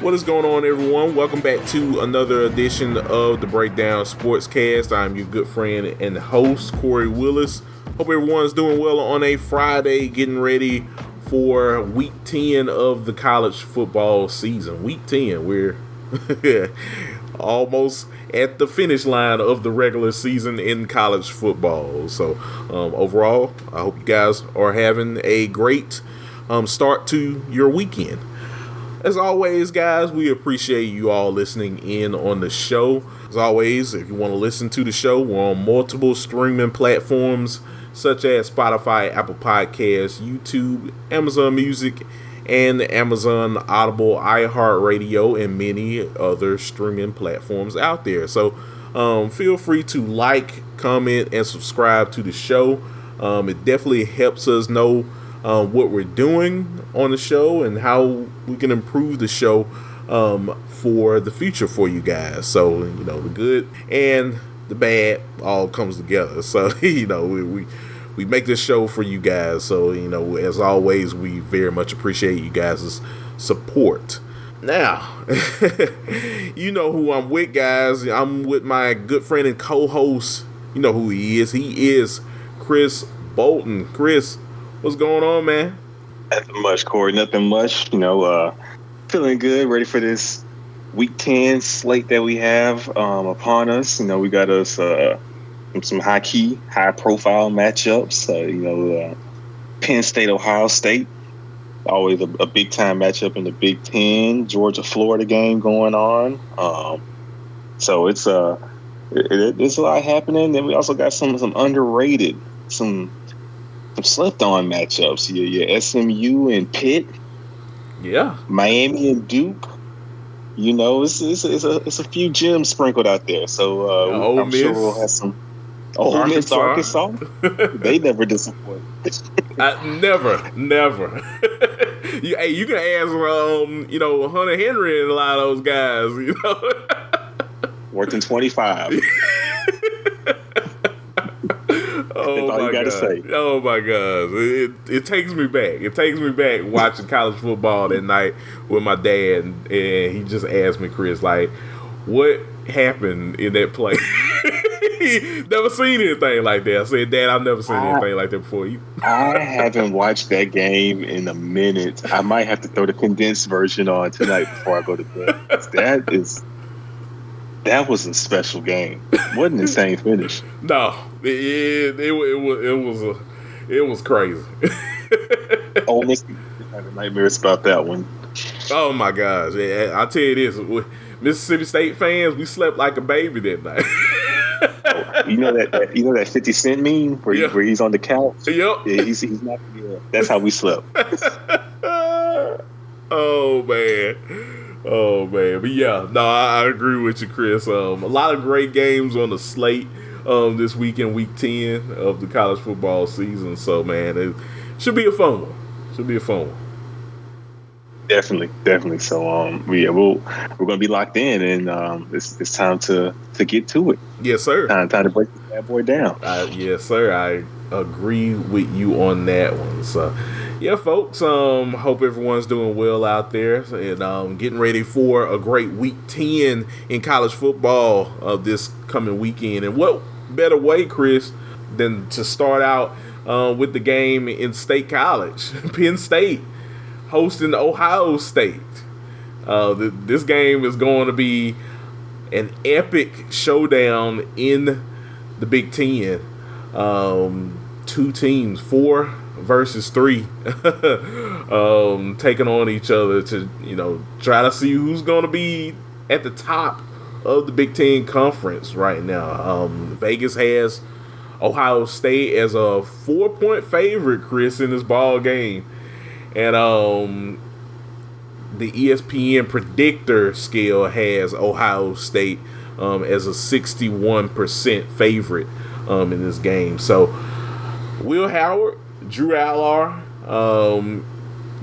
What is going on, everyone? Welcome back to another edition of the Breakdown Sportscast. I'm your good friend and host, Kory Willis. Hope everyone's doing well on a Friday, getting ready for Week 10 of the college football season. Week 10, we're almost at the finish line of the regular season in college football. So, overall, I hope you guys are having a great start to your weekend. As always, guys, we appreciate you all listening in on the show. As always, if you want to listen to the show, we're on multiple streaming platforms such as Spotify, Apple Podcasts, YouTube, Amazon Music, and Amazon Audible, iHeartRadio, and many other streaming platforms out there. So feel free to like, comment, and subscribe to the show. It definitely helps us know what we're doing on the show and how we can improve the show for the future for you guys. So, the good and the bad all comes together. So, we make this show for you guys. So, as always, we very much appreciate you guys' support. Now, you know who I'm with, guys. I'm with my good friend and co-host. You know who he is. He is Chris Bolton. Chris, what's going on, man? Nothing much, Kory. Nothing much. Feeling good, ready for this Week 10 slate that we have upon us. We got us some high-profile matchups. Penn State, Ohio State. Always a big-time matchup in the Big Ten. Georgia-Florida game going on. So it's a lot happening. Then we also got some underrated, some slept-on matchups. Your SMU and Pitt. Yeah. Miami and Duke. It's a few gems sprinkled out there. So I'm sure we'll have some. Ole Miss, Arkansas. They never disappoint. Never. You can ask Hunter Henry and a lot of those guys. Working 25. Oh my God! It takes me back. It takes me back watching college football that night with my dad, and he just asked me, Chris, like, what happened in that play? Never seen anything like that. I said, Dad, I've never seen anything like that before. I haven't watched that game in a minute. I might have to throw the condensed version on tonight before I go to bed. That was a special game. What an insane finish. No, it was crazy. Ole Miss having nightmares about that one. Oh my gosh! I'll tell you this: Mississippi State fans, we slept like a baby that night. You know that 50 Cent meme where he's on the couch. Yep. Yeah, he's not. Yeah, that's how we slept. Oh man, but yeah, no, I agree with you, Chris. A lot of great games on the slate this week in Week 10 of the college football season. So, man, it should be a fun one. Definitely. So, we're gonna be locked in, and it's time to get to it. Yes, sir. Time to break this bad boy down. Yes, sir. I agree with you on that one. So, yeah, folks. Hope everyone's doing well out there, and getting ready for a great Week 10 in college football this coming weekend. And what better way, Chris, than to start out with the game in State College, Penn State hosting Ohio State. This game is going to be an epic showdown in the Big Ten. Two teams, 4 versus 3, taking on each other to try to see who's going to be at the top of the Big Ten Conference right now. Vegas has Ohio State as a 4-point favorite, Chris, in this ball game. And the ESPN predictor scale has Ohio State as a 61% favorite in this game. So Will Howard, Drew Allar,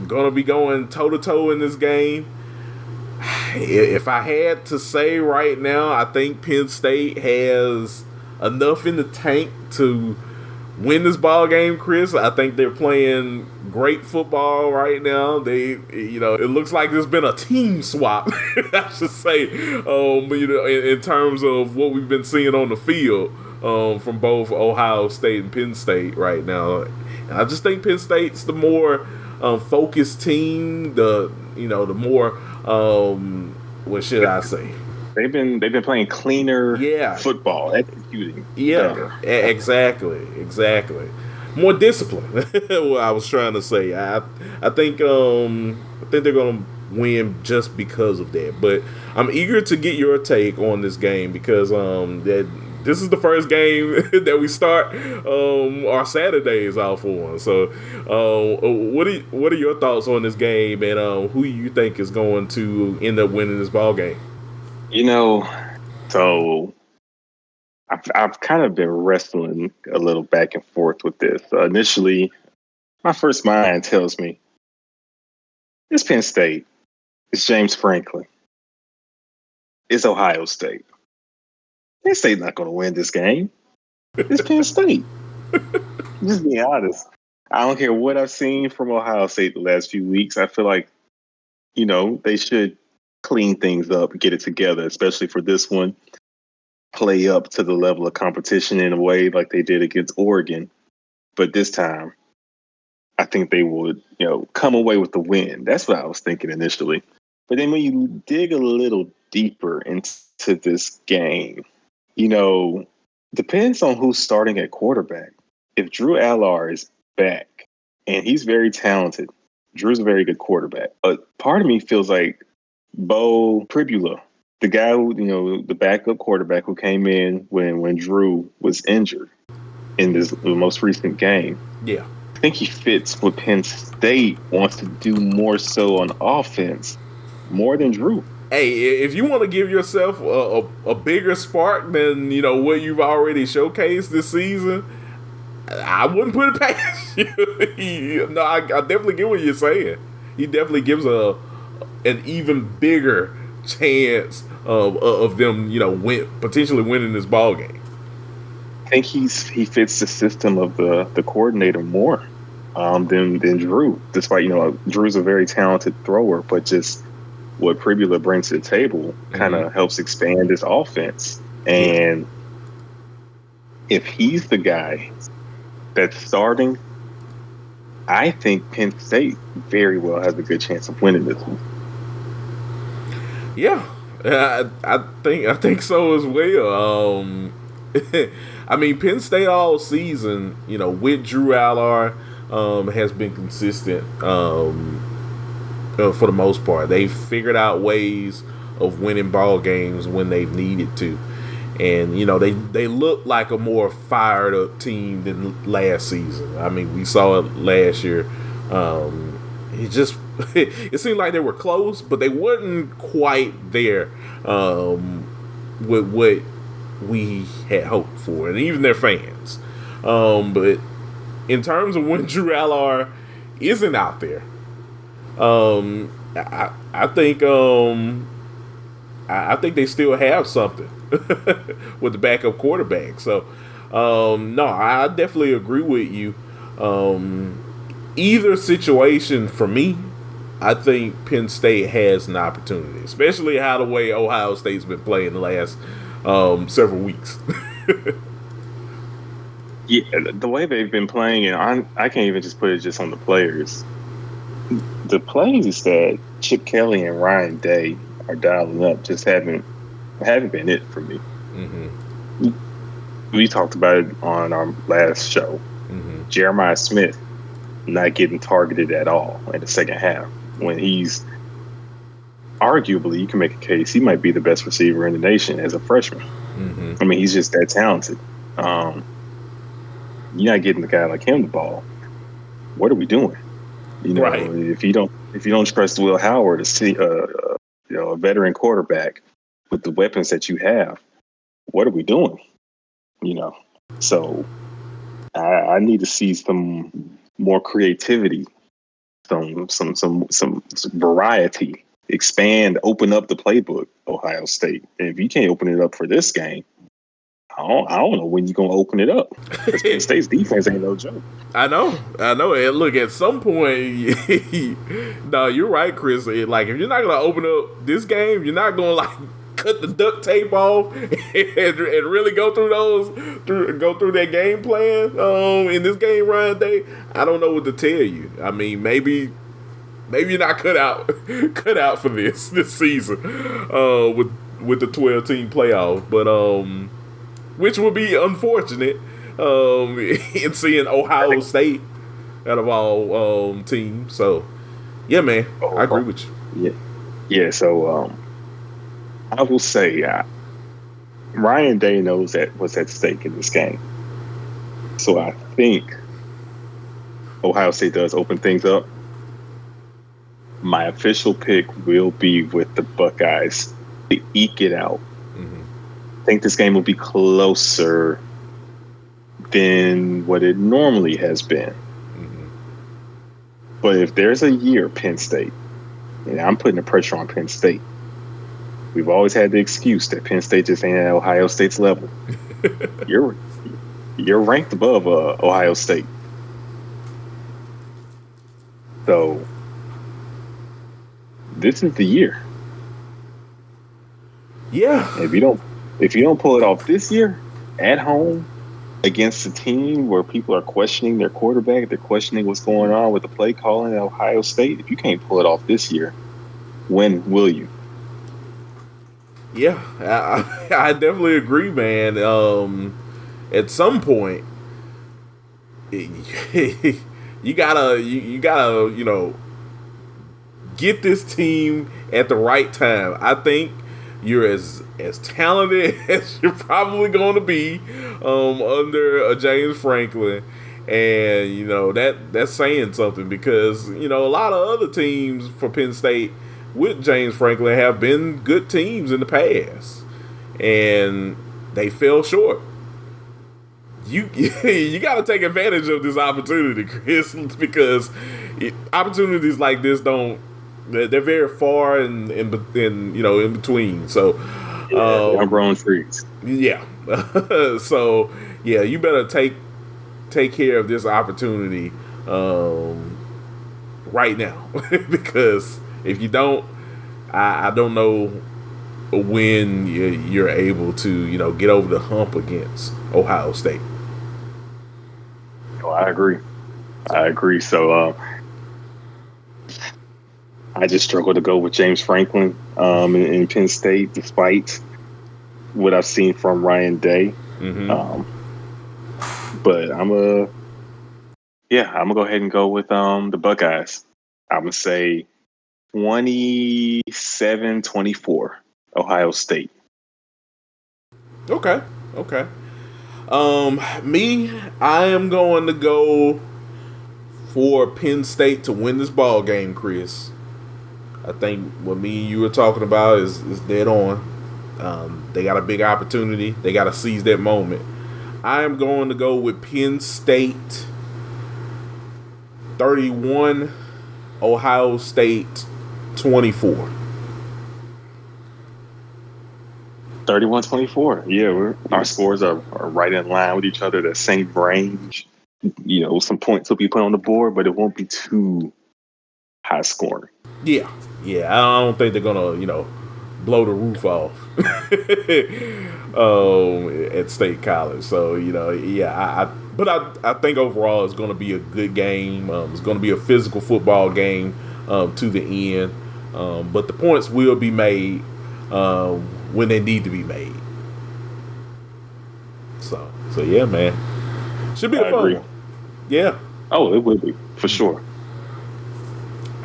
gonna be going toe-to-toe in this game. If I had to say right now, I think Penn State has enough in the tank to win this ball game, Chris. I think they're playing great football right now. It looks like there's been a team swap, I should say. In terms of what we've been seeing on the field from both Ohio State and Penn State right now. And I just think Penn State's the more focused team. The more what should I say? They've been playing cleaner Yeah. football, executing Yeah, better. exactly. More discipline. What I was trying to say. I think they're gonna win just because of that. But I'm eager to get your take on this game because this is the first game that we start our Saturdays off on. So, what are your thoughts on this game and who you think is going to end up winning this ball game? So I've kind of been wrestling a little back and forth with this. Initially, my first mind tells me it's Penn State, it's James Franklin, it's Ohio State. Penn State's not going to win this game. It's Penn State. Just being honest. I don't care what I've seen from Ohio State the last few weeks. I feel like, they should clean things up, get it together, especially for this one. Play up to the level of competition in a way like they did against Oregon. But this time, I think they would, come away with the win. That's what I was thinking initially. But then when you dig a little deeper into this game, depends on who's starting at quarterback. If Drew Allar is back, and he's very talented, Drew's a very good quarterback. But part of me feels like Bo Pribula, the guy who, the backup quarterback who came in when Drew was injured in the most recent game. Yeah. I think he fits what Penn State wants to do more so on offense, more than Drew. Hey, if you want to give yourself a bigger spark than what you've already showcased this season, I wouldn't put it past you. No, I definitely get what you're saying. He definitely gives an even bigger chance of them, potentially winning this ball game. I think he fits the system of the coordinator more than Drew. Despite Drew's a very talented thrower, but just what Pribula brings to the table kind of helps expand his offense. And if he's the guy that's starting, I think Penn State very well has a good chance of winning this one. Yeah, I think so as well. I mean, Penn State all season, with Drew Allar, has been consistent for the most part. They've figured out ways of winning ball games when they've needed to. And, they look like a more fired up team than last season. I mean, we saw it last year. It seemed like they were close, but they wasn't quite there with what we had hoped for, and even their fans. But in terms of when Drew Allar isn't out there, I think they still have something with the backup quarterback. So, no, I definitely agree with you. Either situation for me, I think Penn State has an opportunity, especially how the way Ohio State's been playing the last several weeks. Yeah, the way they've been playing, and I can't even just put it just on the players. The plays that Chip Kelly and Ryan Day are dialing up just haven't been it for me. Mm-hmm. We talked about it on our last show. Mm-hmm. Jeremiah Smith not getting targeted at all in the second half, when he's arguably, you can make a case, he might be the best receiver in the nation as a freshman. Mm-hmm. I mean, he's just that talented. You're not getting the guy like him the ball. What are we doing? Right. If you don't trust Will Howard to see a veteran quarterback with the weapons that you have, what are we doing? So I need to see some more creativity, some variety, expand, open up the playbook, Ohio State. And if you can't open it up for this game, I don't know when you're gonna open it up. Because Penn State's defense ain't no joke. I know. And look, at some point, no, you're right, Chris. Like, if you're not gonna open up this game, you're not gonna like cut the duct tape off and really go through that game plan in this game run day. I don't know what to tell you. I mean, maybe you're not cut out for this season with the 12-team playoff, but which would be unfortunate in seeing Ohio State out of all teams. So yeah, man, I agree with you. Yeah. So I will say Ryan Day knows that what's at stake in this game. So I think Ohio State does open things up. My official pick will be with the Buckeyes to eke it out. Mm-hmm. I think this game will be closer than what it normally has been. Mm-hmm. But if there's a year, Penn State, and I'm putting the pressure on Penn State, we've always had the excuse that Penn State just ain't at Ohio State's level. You're ranked above Ohio State. So this is the year. Yeah. If you don't pull it off this year at home against a team where people are questioning their quarterback, they're questioning what's going on with the play calling at Ohio State, if you can't pull it off this year, when will you? Yeah, I definitely agree, man. At some point, you gotta get this team at the right time. I think you're as talented as you're probably going to be under James Franklin, and that's saying something, because a lot of other teams for Penn State with James Franklin have been good teams in the past, and they fell short. You got to take advantage of this opportunity, Chris, because opportunities like this they're very far in between. So I'm growing trees. Yeah. So yeah, you better take care of this opportunity right now, because if you don't, I don't know when you're able to get over the hump against Ohio State. Oh, I agree. So I just struggle to go with James Franklin in Penn State, despite what I've seen from Ryan Day. Mm-hmm. But I'm gonna go ahead and go with the Buckeyes. I'm gonna say 27-24, Ohio State. Okay. I am going to go for Penn State to win this ball game, Chris. I think what me and you were talking about is dead on. They got a big opportunity. They got to seize that moment. I am going to go with Penn State 31, Ohio State 24. 31-24. Yeah, our scores are right in line with each other, the same range. Some points will be put on the board, but it won't be too high scoring. Yeah. I don't think they're gonna, blow the roof off at State College. So but I think overall it's gonna be a good game. It's gonna be a physical football game to the end. But the points will be made when they need to be made. So yeah, man, should be a fun one. Yeah. Oh, it will be for sure.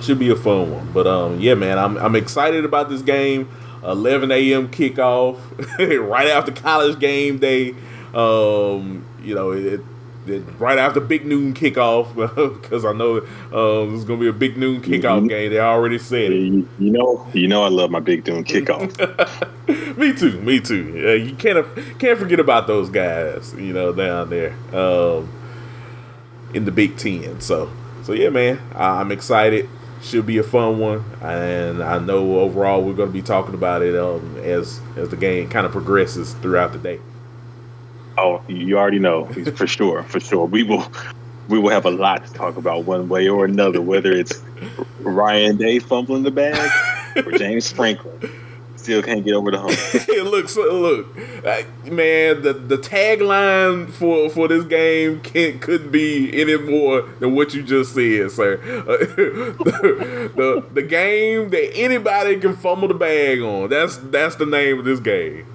Should be a fun one. But yeah, man, I'm excited about this game. 11 a.m. kickoff right after college game day. Right after big noon kickoff, because I know this is gonna be a big noon kickoff game. They already said it. I love my big noon kickoff. Me too. You can't forget about those guys. Down there in the Big Ten. So yeah, man, I'm excited. Should be a fun one, and I know overall we're going to be talking about it as the game kind of progresses throughout the day. Oh, you already know, for sure, for sure. We will have a lot to talk about one way or another, whether it's Ryan Day fumbling the bag or James Franklin still can't get over the hump. Look, man. The tagline for this game couldn't be any more than what you just said, sir. The game that anybody can fumble the bag on. That's the name of this game.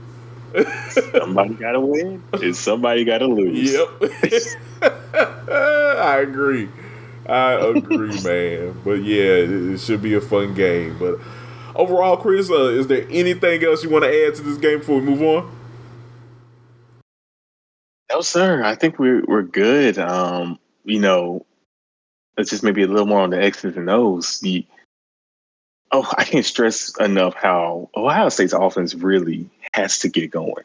Somebody got to win and somebody got to lose. Yep. I agree, man. But yeah, it should be a fun game. But overall, Chris, is there anything else you want to add to this game before we move on? No, sir. I think we're good. Let's just maybe a little more on the X's and O's. I can't stress enough how Ohio State's offense really has to get going.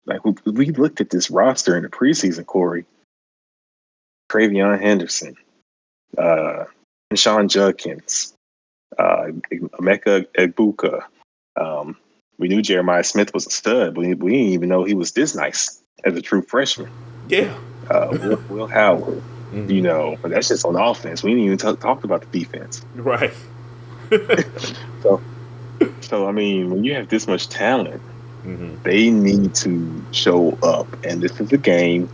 Like we looked at this roster in the preseason, Kory. Travion Henderson, Sean Judkins, Emeka Egbuka. We knew Jeremiah Smith was a stud, but we didn't even know he was this nice as a true freshman. Yeah. Will Howard, but that's just on offense. We didn't even talk about the defense. Right. So I mean, when you have this much talent, they need to show up, and this is a game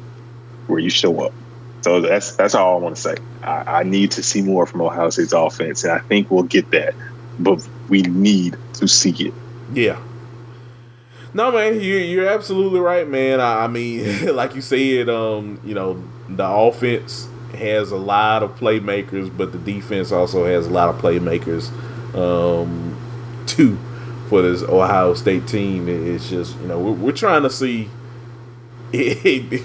where you show up. So that's all I want to say. I need to see more from Ohio State's offense, and I think we'll get that, but we need to see it. Yeah. No, man, you're absolutely right, man. I mean, like you said, the offense has a lot of playmakers, but the defense also has a lot of playmakers, too, for this Ohio State team. It's just, we're trying to see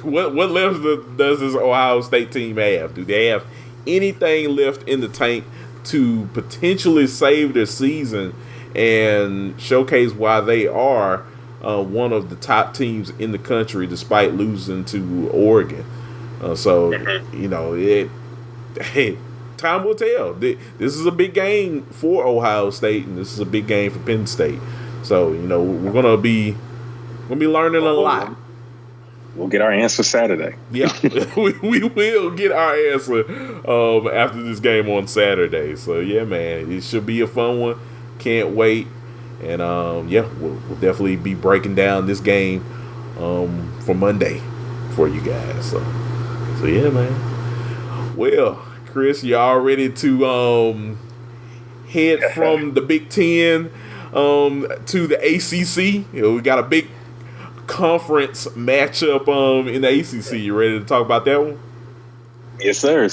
what left does this Ohio State team have? Do they have anything left in the tank to potentially save their season and showcase why they are one of the top teams in the country despite losing to Oregon? Time will tell. This is a big game for Ohio State, and this is a big game for Penn State. So, we're gonna be learning a lot. We'll get our answer Saturday. Yeah, we will get our answer after this game on Saturday. So yeah, man, it should be a fun one. Can't wait. And we'll definitely be breaking down this game for Monday for you guys. So yeah, man. Well, Chris, you all ready to head from the Big Ten to the ACC? We got a big conference matchup in the ACC. You ready to talk about that one? Yes, sir.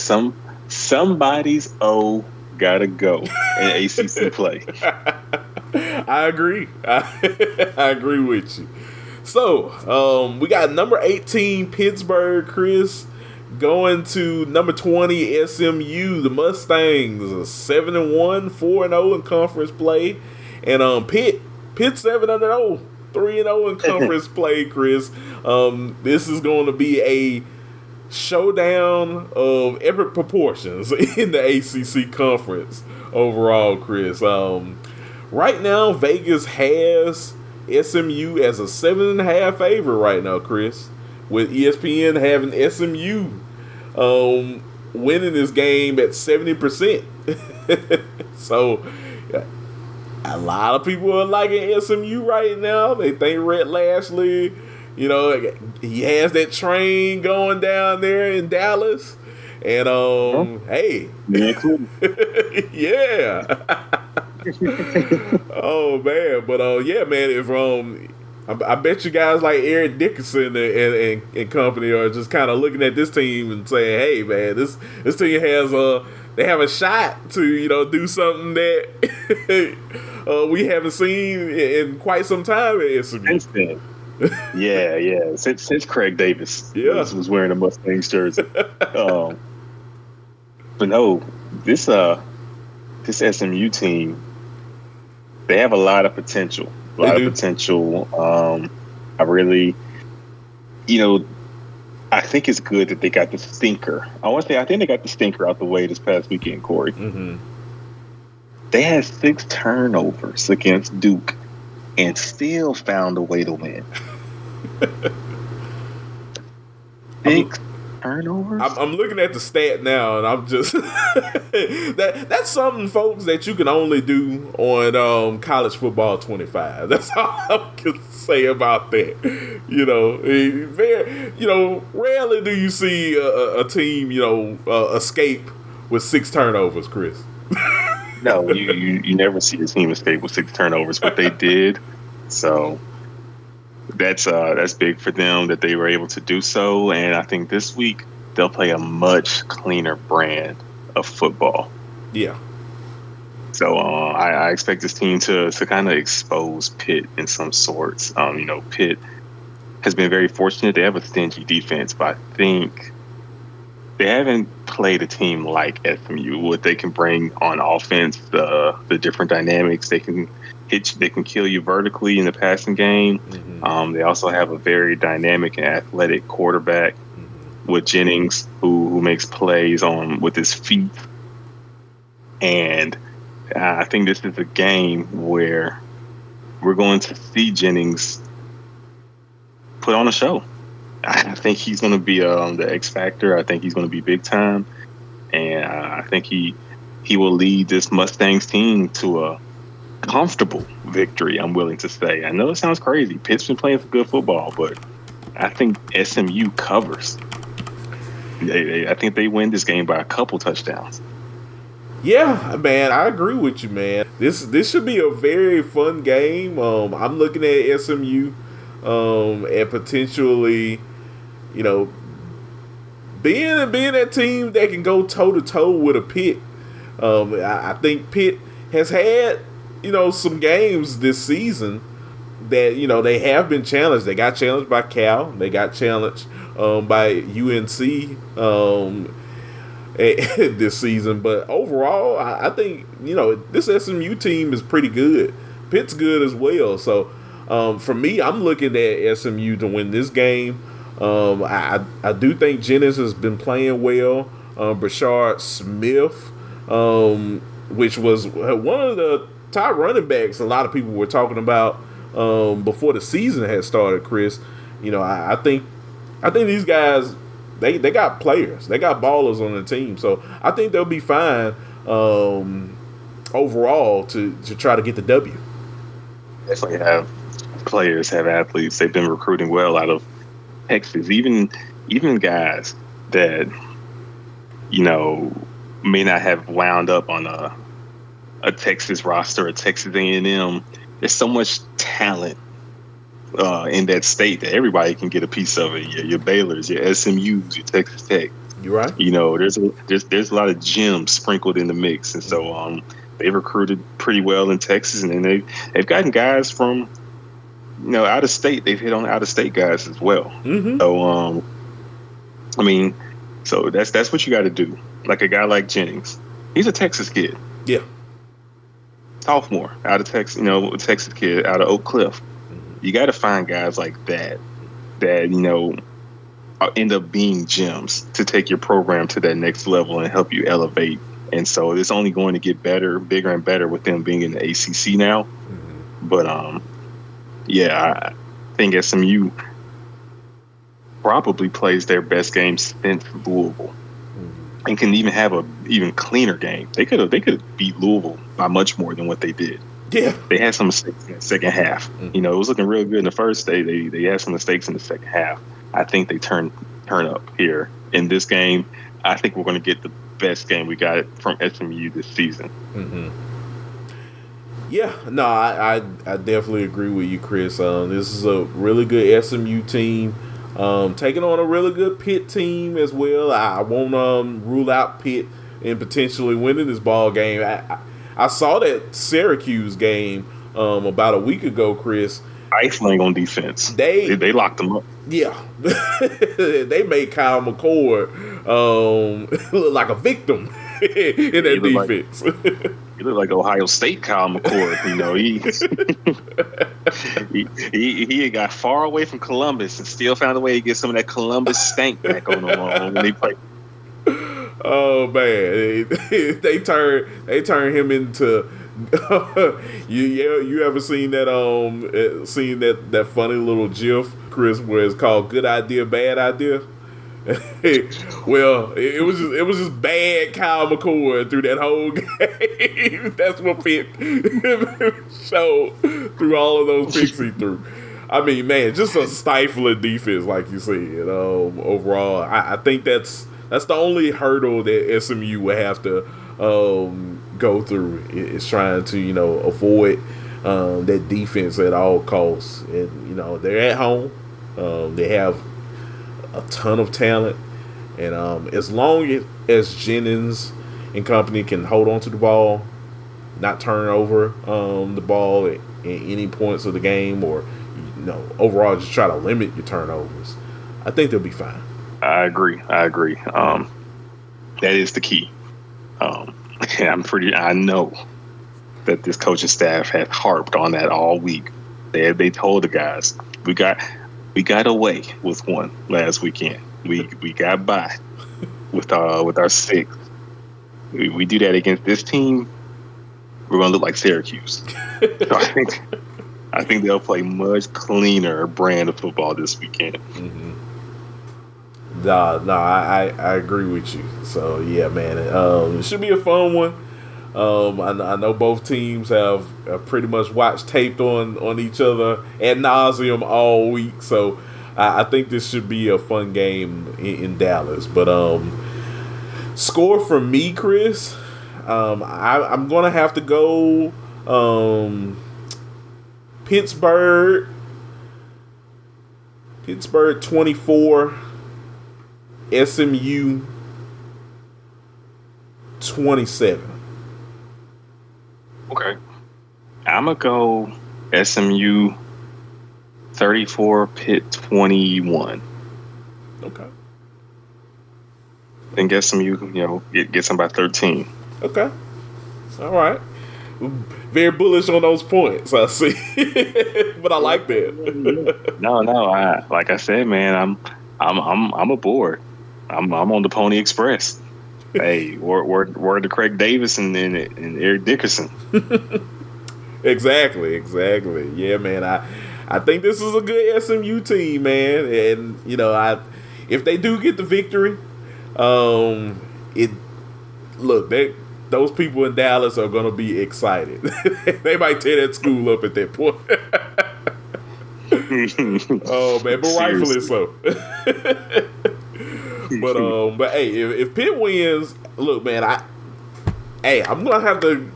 Somebody's gotta go in ACC play. I agree. I agree with you. So, we got number 18 Pittsburgh, Chris, going to number 20 SMU. The Mustangs are 7-1, 4-0 in conference play, and Pitt 7-0. 3-0 in conference play, Chris. This is going to be a showdown of epic proportions in the ACC conference overall, Chris. Right now, Vegas has SMU as a 7.5 favorite right now, Chris, with ESPN having SMU winning this game at 70%. So, a lot of people are liking SMU right now. They think Rhett Lashley, he has that train going down there in Dallas. And, hey. Yeah. Oh, man. But, yeah, man, if, I bet you guys like Eric Dickerson and company are just kind of looking at this team and saying, hey, man, this team has they have a shot to, do something that we haven't seen in quite some time at SMU. Yeah. Since Craig Davis was wearing a Mustangs jersey. But no, this SMU team, they have a lot of potential. I really, I think it's good that they got the stinker. I think they got the stinker out the way this past weekend, Kory. Mm-hmm. They had 6 turnovers against Duke and still found a way to win. I'm 6 turnovers. I'm looking at the stat now, and I'm just that's something, folks, that you can only do on college football 25. That's all I can say about that. Rarely do you see a team escape with 6 turnovers, Chris. No, you never see a team escape with 6 turnovers, but they did. So that's big for them that they were able to do so. And I think this week they'll play a much cleaner brand of football. Yeah. So I expect this team to kind of expose Pitt in some sorts. Pitt has been very fortunate. They have a stingy defense, but I think they haven't played a team like SMU. What they can bring on offense, the different dynamics, they can kill you vertically in the passing game. Mm-hmm. They also have a very dynamic and athletic quarterback with Jennings, who makes plays with his feet. And I think this is a game where we're going to see Jennings put on a show. I think he's going to be the X factor. I think he's going to be big time, and I think he will lead this Mustangs team to a comfortable victory. I'm willing to say. I know it sounds crazy. Pitt's been playing some good football, but I think SMU covers. I think they win this game by a couple touchdowns. Yeah, man, I agree with you, man. This should be a very fun game. I'm looking at SMU and potentially, being that team that can go toe to toe with a Pitt. I think Pitt has had some games this season that they have been challenged. They got challenged by Cal. They got challenged by UNC this season. But overall, I think this SMU team is pretty good. Pitt's good as well. So for me, I'm looking at SMU to win this game. I do think Jennings has been playing well. Brashard Smith, which was one of the top running backs a lot of people were talking about before the season had started, Chris. I think these guys, they got players. They got ballers on the team. So I think they'll be fine overall to try to get the W. Definitely have players, have athletes. They've been recruiting well out of Texas. Even guys that, may not have wound up on a Texas roster, a Texas A&M. There's so much talent in that state that everybody can get a piece of it. Your Baylors, your SMUs, your Texas Tech. You're right. There's a lot of gems sprinkled in the mix, and so they've recruited pretty well in Texas, and then they've gotten guys from out of state. They've hit on out of state guys as well. Mm-hmm. So so that's what you got to do. Like a guy like Jennings, he's a Texas kid. Yeah. Sophomore out of Texas, Texas kid out of Oak Cliff. You got to find guys like that end up being gems to take your program to that next level and help you elevate. And so it's only going to get better, bigger and better with them being in the ACC now. Mm-hmm. But I think SMU probably plays their best game since Louisville, and can even have a even cleaner game. They could beat Louisville by much more than what they did. Yeah, they had some mistakes in the second half. Mm-hmm. It was looking real good in the first. They had some mistakes in the second half. I think they turn up here in this game. I think we're going to get the best game we got from SMU this season. Mm-hmm. Yeah, no, I definitely agree with you, Chris. This is a really good SMU team. Taking on a really good Pitt team as well. I won't rule out Pitt in potentially winning this ball game. I saw that Syracuse game about a week ago, Chris. Isling on defense. They locked them up. Yeah. They made Kyle McCord look like a victim in that defense. He looked like Ohio State Kyle McCord. He got far away from Columbus and still found a way to get some of that Columbus stank back on him when they played. Oh man, they turn him into. You ever seen that that funny little GIF, Chris, where it's called "Good Idea, Bad Idea"? Well, it was just bad Kyle McCord through that whole game. That's what Pitt showed through all of those picks he threw. I mean, man, just a stifling defense, like you said. Overall, I think that's the only hurdle that SMU will have to go through is trying to avoid that defense at all costs. And they're at home. They have a ton of talent, and as long as Jennings and company can hold on to the ball, not turn over the ball at any points of the game, or overall just try to limit your turnovers, I think they'll be fine. I agree. That is the key. And I know that this coaching staff had harped on that all week. They told the guys, we got away with one last weekend. We got by with our six. We do that against this team, we're gonna look like Syracuse. So I think they'll play much cleaner brand of football this weekend. Mm-hmm. I agree with you. So yeah, man, it should be a fun one. I know both teams have pretty much watched taped on each other ad nauseum all week, so I think this should be a fun game in Dallas. But score for me, Chris, I'm gonna have to go Pittsburgh 24, SMU 27. Okay. I'm going to go SMU 34, Pitt 21. Okay. And SMU, gets them by 13. Okay. All right. Very bullish on those points, I see. But I like that. No. Like I said, man, I'm aboard. I'm on the Pony Express. Hey, word to Craig Davis and Eric Dickerson. Exactly. Yeah, man. I think this is a good SMU team, man. And if they do get the victory, those people in Dallas are gonna be excited. They might tear that school up at that point. Oh man, but rightfully so. But hey, if Pitt wins, look, man, I'm gonna have to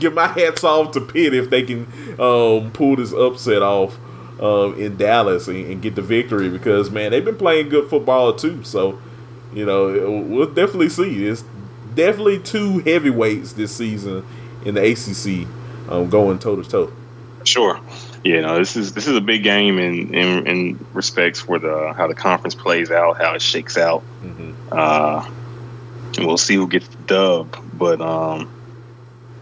give my hats off to Pitt if they can pull this upset off in Dallas and get the victory, because man, they've been playing good football too. So we'll definitely see. It's definitely two heavyweights this season in the ACC going toe to toe. Sure. Yeah, this is a big game in respects for how the conference plays out, how it shakes out. Mm-hmm. And we'll see who gets the dub. But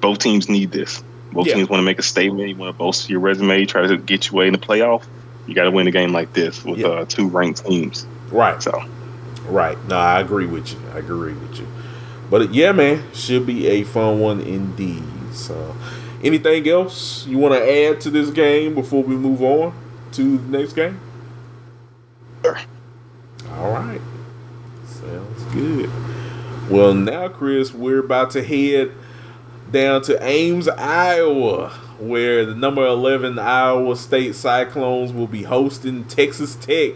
both teams need this. Both teams want to make a statement. You want to bolster your resume, try to get your way in the playoff. You got to win a game like this with two ranked teams. Right. So. Right. No, I agree with you. But yeah, man, should be a fun one indeed. So, anything else you want to add to this game before we move on to the next game? Sure. All right. Sounds good. Well, now, Chris, we're about to head down to Ames, Iowa, where the number 11 Iowa State Cyclones will be hosting Texas Tech.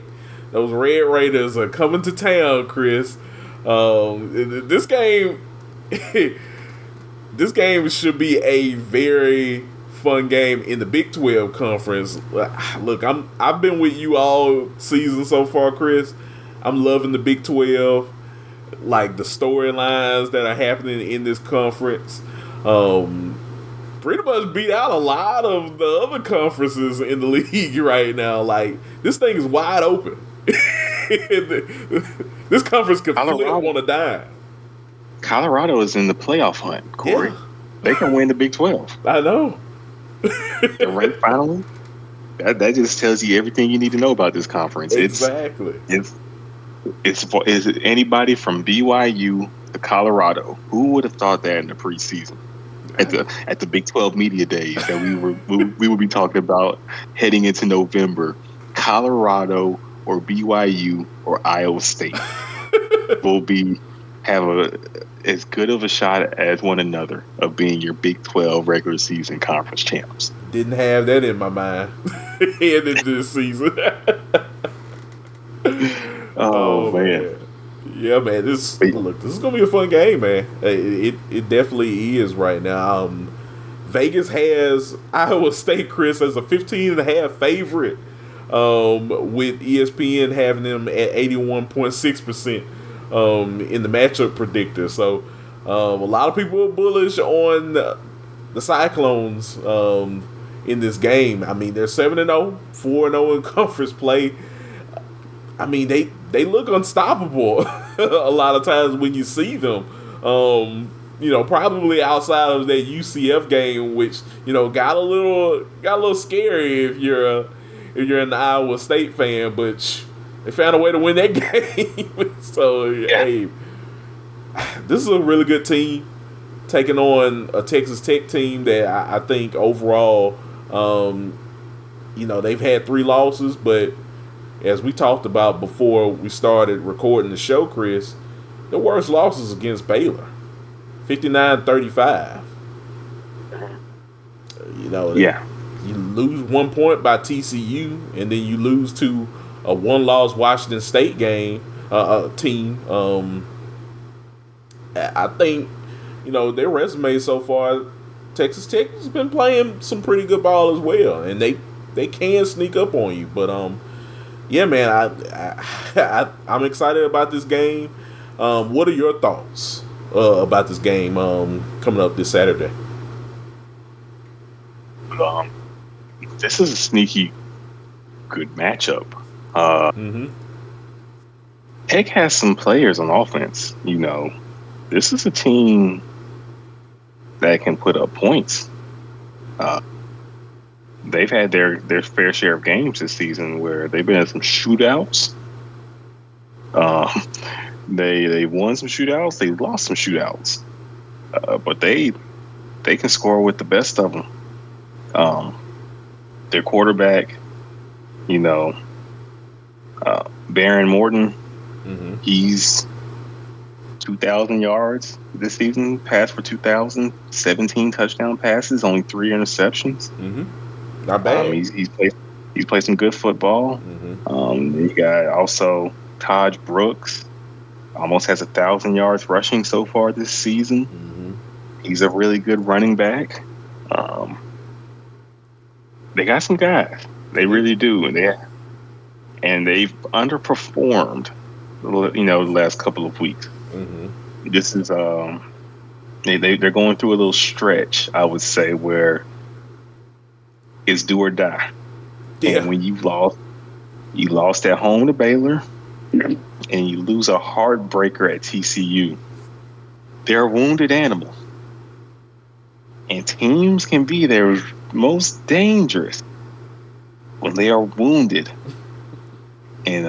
Those Red Raiders are coming to town, Chris. This game should be a very fun game in the Big 12 conference. Look, I've been with you all season so far, Chris. I'm loving the Big 12, like the storylines that are happening in this conference. Pretty much beat out a lot of the other conferences in the league right now. Like, this thing is wide open. This conference could flip on a dime. Colorado is in the playoff hunt, Kory. Yeah. They can win the Big 12. I know. They're ranked finally. That just tells you everything you need to know about this conference. Exactly. Is it anybody from BYU to Colorado? Who would have thought that in the preseason? At the Big 12 media days that we would be talking about heading into November. Colorado or BYU or Iowa State will have as good of a shot as one another of being your Big 12 regular season conference champs. Didn't have that in my mind heading into this season. Oh man. Yeah, man. This is gonna be a fun game, man. It definitely is right now. Vegas has Iowa State, Chris, as a 15.5 favorite, with ESPN having them at 81.6% in the matchup predictor. So a lot of people are bullish on the Cyclones in this game. I mean, they're 7-0, 4-0 in conference play. I mean, they look unstoppable a lot of times when you see them. Probably outside of that UCF game, which got a little scary if you're an Iowa State fan, but they found a way to win that game. So hey, this is a really good team taking on a Texas Tech team that I think overall, they've had 3 losses, but as we talked about before we started recording the show, Chris, the worst losses against Baylor. 59-35. You lose 1 point by TCU, and then you lose to a 1-loss Washington State team. I think their resume so far. Texas Tech has been playing some pretty good ball as well, and they can sneak up on you. But yeah, man, I'm excited about this game. What are your thoughts about this game coming up this Saturday? This is a sneaky good matchup. Tech has some players on offense. This is a team that can put up points. They've had their fair share of games this season where they've been in some shootouts. They won some shootouts. They lost some shootouts. But they can score with the best of them. Their quarterback, Baron Morton, he's 2,000 yards this season, passed for 2,000, 17 touchdown passes, only 3 interceptions. Not bad. He's played some good football. You got also Taj Brooks, almost has 1,000 yards rushing so far this season. He's a really good running back. They got some guys. They really do, and they've underperformed. The last couple of weeks. This is they're going through a little stretch, I would say, where it's do or die. Yeah. And when you lost at home to Baylor, and you lose a heartbreaker at TCU, they're a wounded animal. And teams can be their most dangerous when they are wounded. And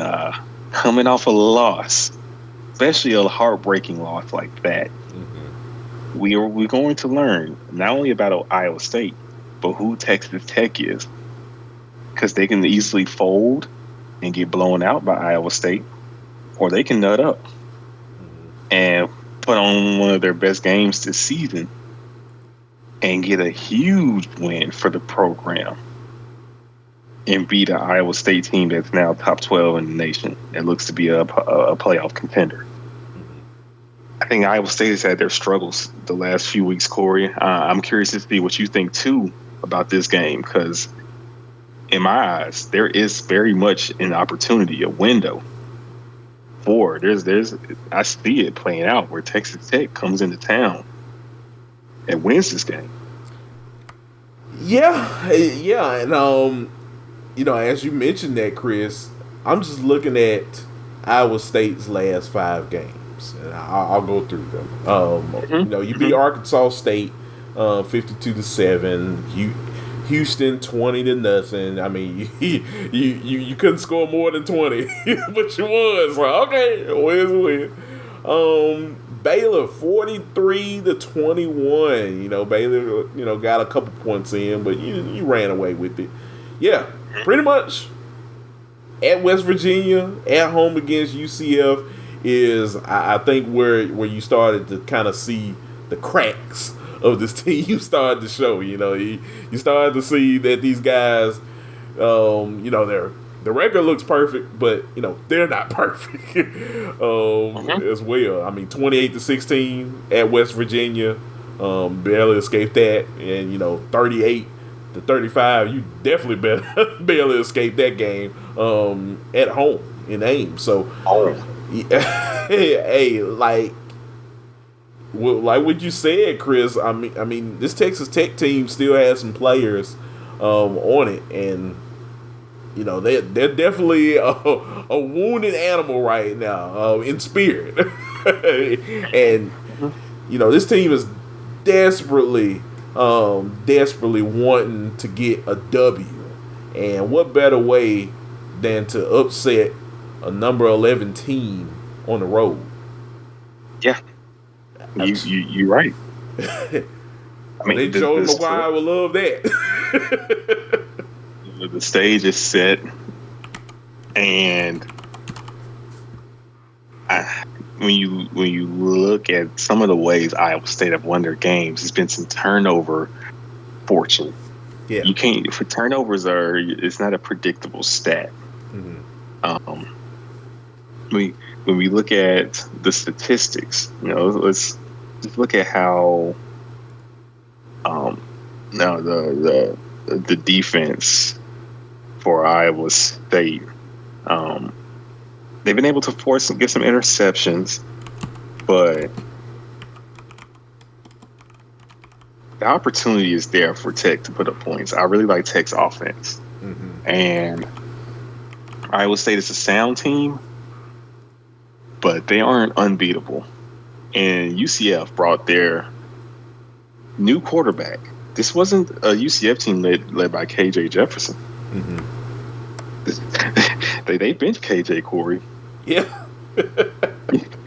coming off a loss, especially a heartbreaking loss like that, we're going to learn not only about Iowa State, but who Texas Tech is. Because they can easily fold and get blown out by Iowa State, or they can nut up and put on one of their best games this season and get a huge win for the program and beat an Iowa State team that's now top 12 in the nation and looks to be a playoff contender. I think Iowa State has had their struggles the last few weeks, Kory. I'm curious to see what you think, too, about this game, because in my eyes, there is very much an opportunity, a window for I see it playing out where Texas Tech comes into town and wins this game. Yeah, and as you mentioned that, Chris, I'm just looking at Iowa State's last 5 games, and I'll go through them. You beat Arkansas State 52-7. Houston 20-0. I mean, you couldn't score more than 20, but you won. So okay, win's a win. Baylor 43-21. Baylor got a couple points in, but you ran away with it. Yeah, pretty much at West Virginia, at home against UCF is I think where you started to kind of see the cracks of this team. You started to show, you started to see that these guys, the record looks perfect, but they're not perfect as well. I mean, 28-16 at West Virginia, barely escaped that, and 38-35, you definitely barely escaped that game at home in Ames. So, hey, like what you said, Chris. I mean, this Texas Tech team still has some players on it, and they're definitely a wounded animal right now in spirit, and this team is desperately wanting to get a W, and what better way than to upset a number 11 team on the road? Yeah, you're right. I mean, Joe McGuire would love that. The stage is set, and when you look at some of the ways Iowa State have won their games, it's been some turnover fortune. Yeah, you can't. For turnovers it's not a predictable stat. Mm-hmm. When we look at the statistics, let's just look at how now the defense for Iowa State, they've been able to get some interceptions, but the opportunity is there for Tech to put up points. I really like Tech's offense, and Iowa State is a sound team, but they aren't unbeatable. And UCF brought their new quarterback. This wasn't a UCF team led by KJ Jefferson. Mm-hmm. They benched KJ, Kory. Yeah.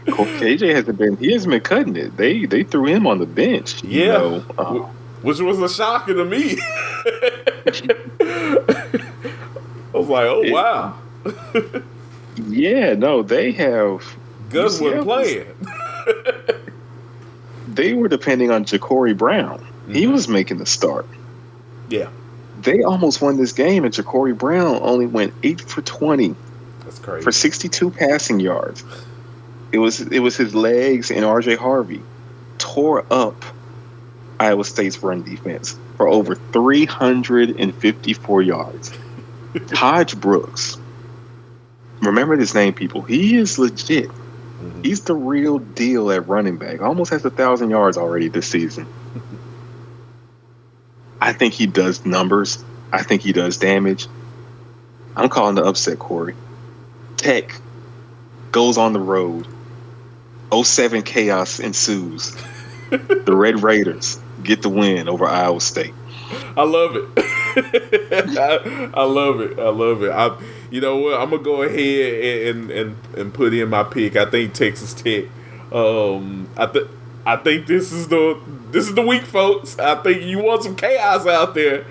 KJ hasn't been cutting it. They threw him on the bench. Yeah. Which was a shocker to me. I was like, oh wow. Yeah, no, they have Gus wasn't playing. They were depending on Kory Brown. Mm-hmm. He was making the start. Yeah. They almost won this game, and Kory Brown only went 8 for 20. That's crazy. For 62 passing yards. It was his legs, and RJ Harvey tore up Iowa State's run defense for over 354 yards. Taj Brooks. Remember this name, people. He is legit. Mm-hmm. He's the real deal at running back. Almost has 1,000 yards already this season. I think he does numbers. I think he does damage. I'm calling the upset, Kory. Tech goes on the road. 07 chaos ensues. The Red Raiders get the win over Iowa State. I love it. I love it. You know what? I'm gonna go ahead and put in my pick. I think Texas Tech. I think this is the week, folks. I think you want some chaos out there.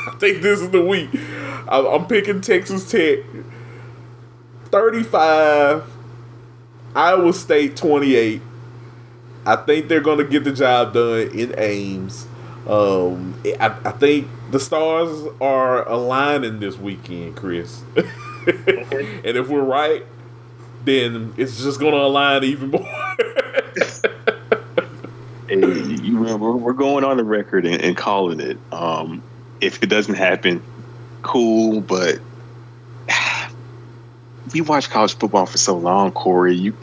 I think this is the week. I'm picking Texas Tech 35, Iowa State 28. I think they're gonna get the job done in Ames. I think the stars are aligning this weekend, Chris. And if we're right, then it's just going to align even more. We're going on the record and calling it. If it doesn't happen, cool, but we watch college football for so long, Kory,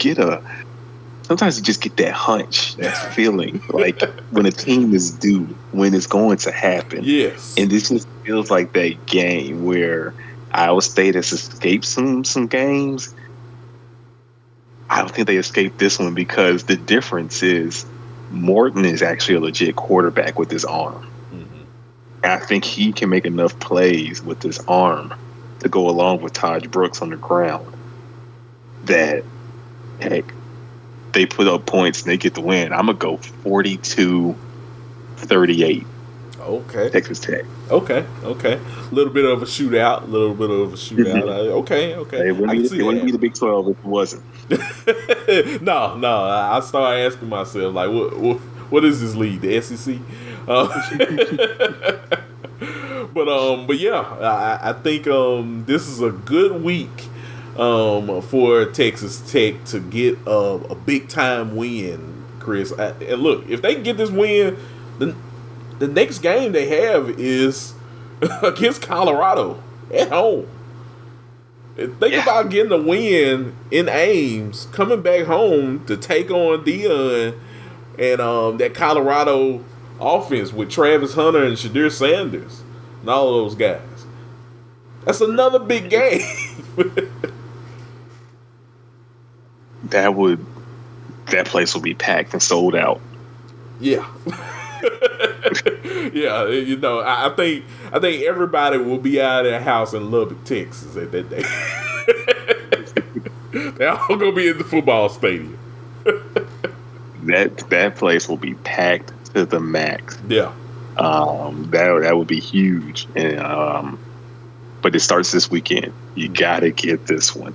sometimes you just get that hunch, that feeling, like when a team is due, when it's going to happen. Yes. And this just feels like that game where Iowa State has escaped some games. I don't think they escaped this one because the difference is Morton is actually a legit quarterback with his arm. Mm-hmm. And I think he can make enough plays with his arm to go along with Taj Brooks on the ground that, heck, they put up points and they get the win. I'm going to go 42-38. Okay. Texas Tech. Okay. A little bit of a shootout. Okay. It I wouldn't can be, see it wouldn't be that. the Big 12 if it wasn't. No. I started asking myself, like, what is this league? The SEC? But yeah, I think this is a good week for Texas Tech to get a big time win, Chris. And look, if they can get this win, the next game they have is against Colorado at home. Think about getting a win in Ames, coming back home to take on Dion and that Colorado offense with Travis Hunter and Shadir Sanders and all of those guys. That's another big game. That place will be packed and sold out. Yeah. Yeah, I think everybody will be out of their house in Lubbock, Texas at that day. They're all gonna be in the football stadium. That place will be packed to the max. Yeah. That would be huge. And but it starts this weekend. You gotta get this one.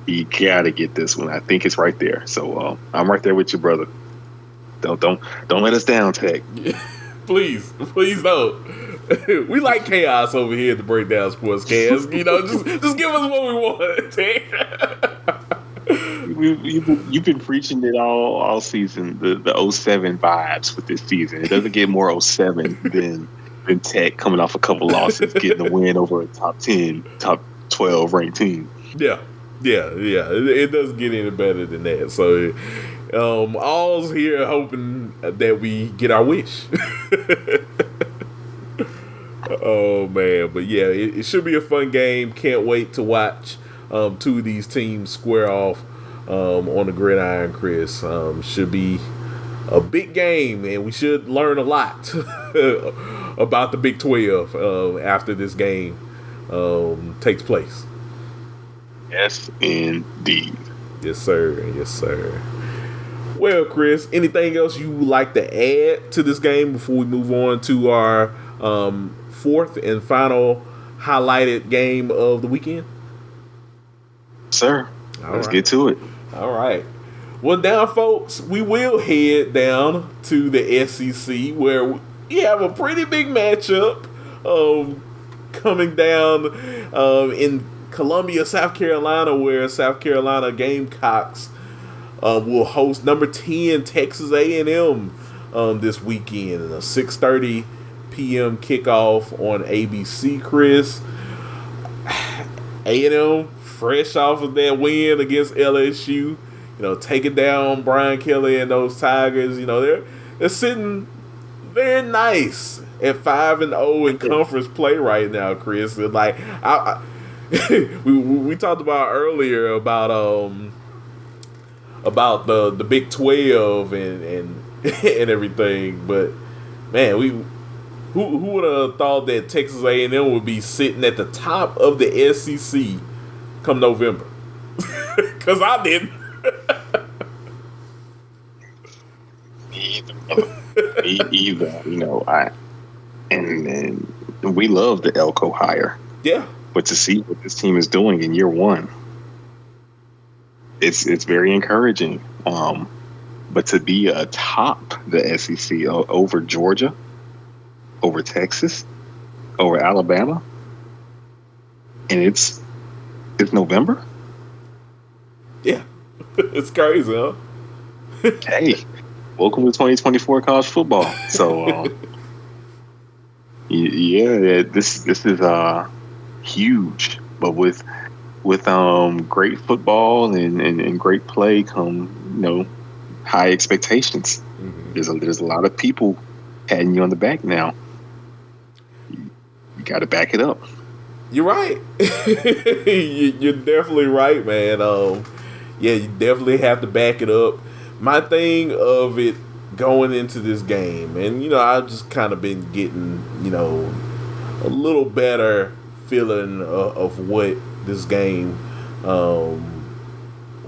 I think it's right there. So I'm right there with you, brother. Don't let us down, Tech. Please don't. We like chaos over here at the Breakdown Sportscast. Just give us what we want, Tech. You've been preaching it all season. The 07 vibes with this season. It doesn't get more 07 than Tech coming off a couple losses, getting a win over a top 10, top 12 ranked team. Yeah. It doesn't get any better than that. So, all's here hoping that we get our wish. Oh man, but yeah, it should be a fun game. Can't wait to watch two of these teams square off on the gridiron, Chris. Should be a big game, and we should learn a lot about the Big 12 after this game takes place. Yes, indeed. Yes, sir. Well, Chris, anything else you would like to add to this game before we move on to our fourth and final highlighted game of the weekend? Sir, let's get to it. All right. Well, now, folks, we will head down to the SEC where we have a pretty big matchup coming down in Columbia, South Carolina, where South Carolina Gamecocks will host number 10 Texas A&M this weekend. A 6:30 p.m. kickoff on ABC, Chris. A&M, fresh off of that win against LSU, taking down Brian Kelly and those Tigers. They're sitting very nice at 5-0 in conference play right now, Chris. And like we talked about earlier about the Big 12 and everything, but man, who would have thought that Texas A&M would be sitting at the top of the SEC come November? Because I didn't. Either. And we love the Elko hire. Yeah. But to see what this team is doing in year one, it's very encouraging. But to be atop the SEC over Georgia, over Texas, over Alabama, and it's November. Yeah, it's crazy, huh? Hey, welcome to 2024 college football. So, this is huge, but with great football and great play come high expectations. Mm-hmm. There's a lot of people patting you on the back now. You got to back it up. You're right. You're definitely right, man. You definitely have to back it up. My thing of it going into this game, and I've just kind of been getting a little better feeling of what this game,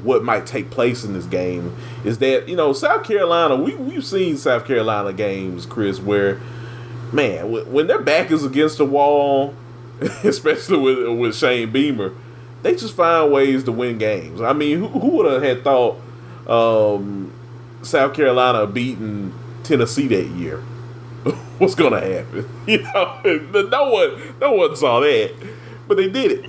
what might take place in this game, is that South Carolina. We've seen South Carolina games, Chris, where man, when their back is against the wall, especially with Shane Beamer, they just find ways to win games. I mean, who would have had thought South Carolina beating Tennessee that year? What's gonna happen? No one saw that, but they did it.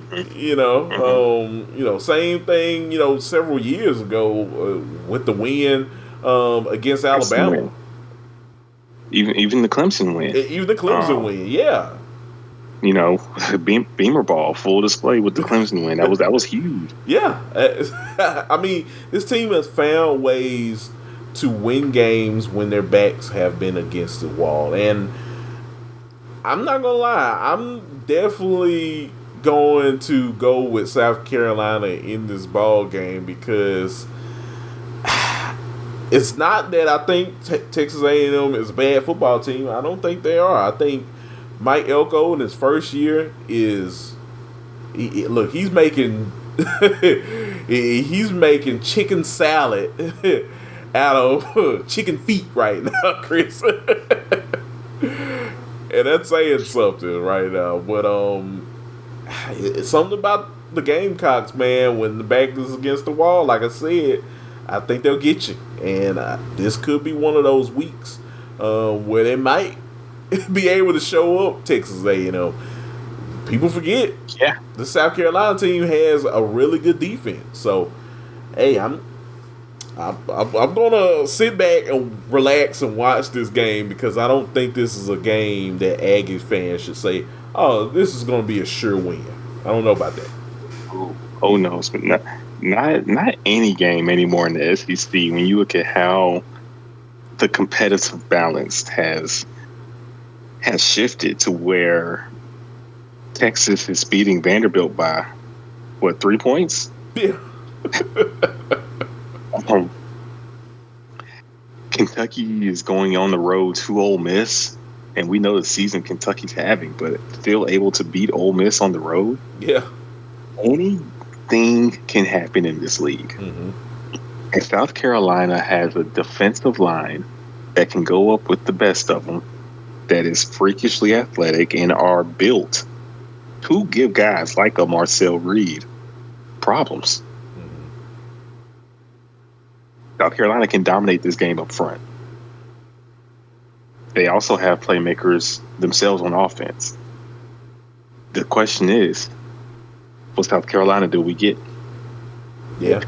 Same thing. Several years ago with the win against Alabama. Even the Clemson win. Even the Clemson win, yeah. Beamer ball, full display with the Clemson win. That was huge. Yeah, I mean, this team has found ways to win games when their backs have been against the wall, and I'm not gonna lie, I'm definitely going to go with South Carolina in this ball game because it's not that I think Texas A&M is a bad football team. I don't think they are. I think Mike Elko in his first year he's making he's making chicken salad out of chicken feet right now, Chris. And that's saying something right now. But it's something about the Gamecocks, man, when the back is against the wall, like I said, I think they'll get you. And this could be one of those weeks where they might be able to show up Texas A&M. People forget. Yeah. The South Carolina team has a really good defense. So, hey, I'm gonna sit back and relax and watch this game because I don't think this is a game that Aggies fans should say, "Oh, this is gonna be a sure win." I don't know about that. Oh no, it's not any game anymore in the SEC. When you look at how the competitive balance has shifted to where Texas is beating Vanderbilt by 3 points? Yeah. Kentucky is going on the road to Ole Miss, and we know the season Kentucky's having, but still able to beat Ole Miss on the road. Yeah. Anything can happen in this league. Mm-hmm. And South Carolina has a defensive line that can go up with the best of them, that is freakishly athletic and are built to give guys like a Marcel Reed problems. South Carolina can dominate this game up front. They also have playmakers themselves on offense. The question is, what South Carolina do we get? Yeah.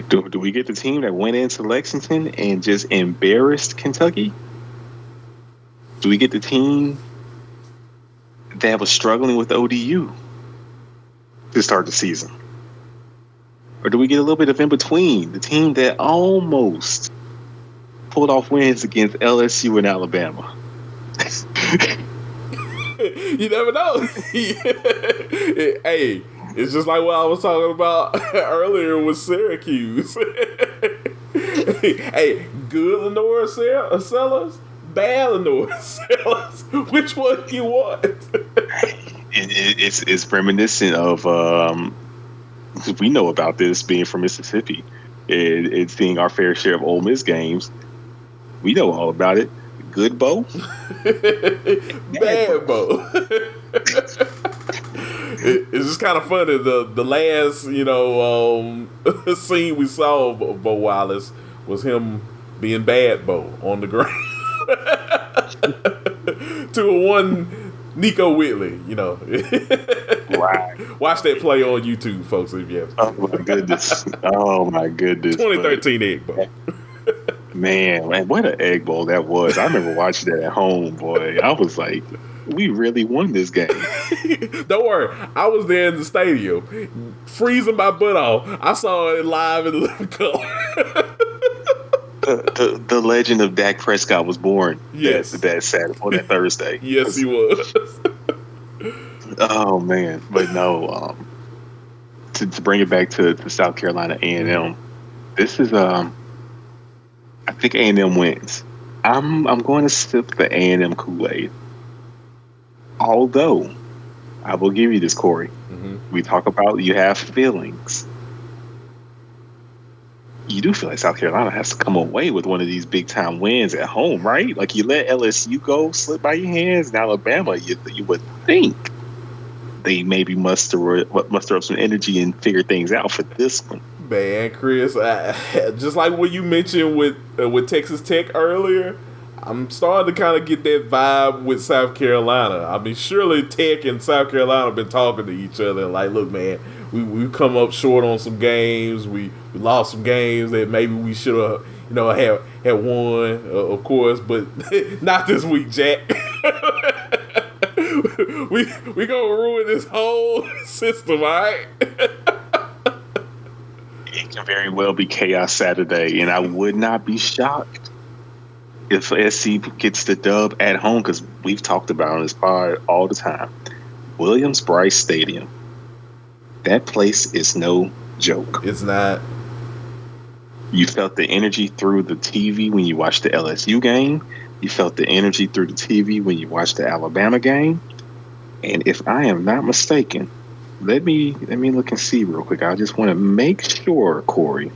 Do we get the team that went into Lexington and just embarrassed Kentucky? Do we get the team that was struggling with ODU to start the season? Or do we get a little bit of in between? The team that almost pulled off wins against LSU and Alabama. You never know. Hey, it's just like what I was talking about earlier with Syracuse. Hey, good Lenore sellers, bad Lenore sellers. Which one do you want? It's reminiscent of we know about this being from Mississippi. It's seeing our fair share of Ole Miss games. We know all about it. Good Bo, bad Bo. It's just kind of funny. The last scene we saw of Bo Wallace was him being bad Bo on the ground to a one Nico Whitley. Right. Watch that play on YouTube, folks. If you have. Oh my goodness. 2013 Egg Bowl. Man, what an Egg Bowl that was. I remember watching that at home, boy. I was like, we really won this game. Don't worry. I was there in the stadium, freezing my butt off. I saw it live in living color. The legend of Dak Prescott was born. Yes. That Saturday or that Thursday. Yes, he was. Oh man, but no. To bring it back to South Carolina A&M, this is I think A&M wins. I'm going to sip the A&M Kool-Aid. Although, I will give you this, Kory. Mm-hmm. We talk about you have feelings. you do feel like South Carolina has to come away with one of these big time wins at home, right? Like you let LSU go slip by your hands, and Alabama, you would think they maybe muster up some energy and figure things out for this one. Man, Chris, just like what you mentioned with Texas Tech earlier, I'm starting to kind of get that vibe with South Carolina. I mean, surely Tech and South Carolina have been talking to each other. Like, look, man, we've come up short on some games. We lost some games that maybe we should have, had won, of course, but not this week, Jack. we gonna ruin this whole system, all right? It can very well be Chaos Saturday, and I would not be shocked if SC gets the dub at home, because we've talked about on this pod all the time. Williams-Brice Stadium. That place is no joke. It's not. You felt the energy through the TV when you watched the LSU game. You felt the energy through the TV when you watched the Alabama game. And if I am not mistaken, let me look and see real quick. I just want to make sure, Kory.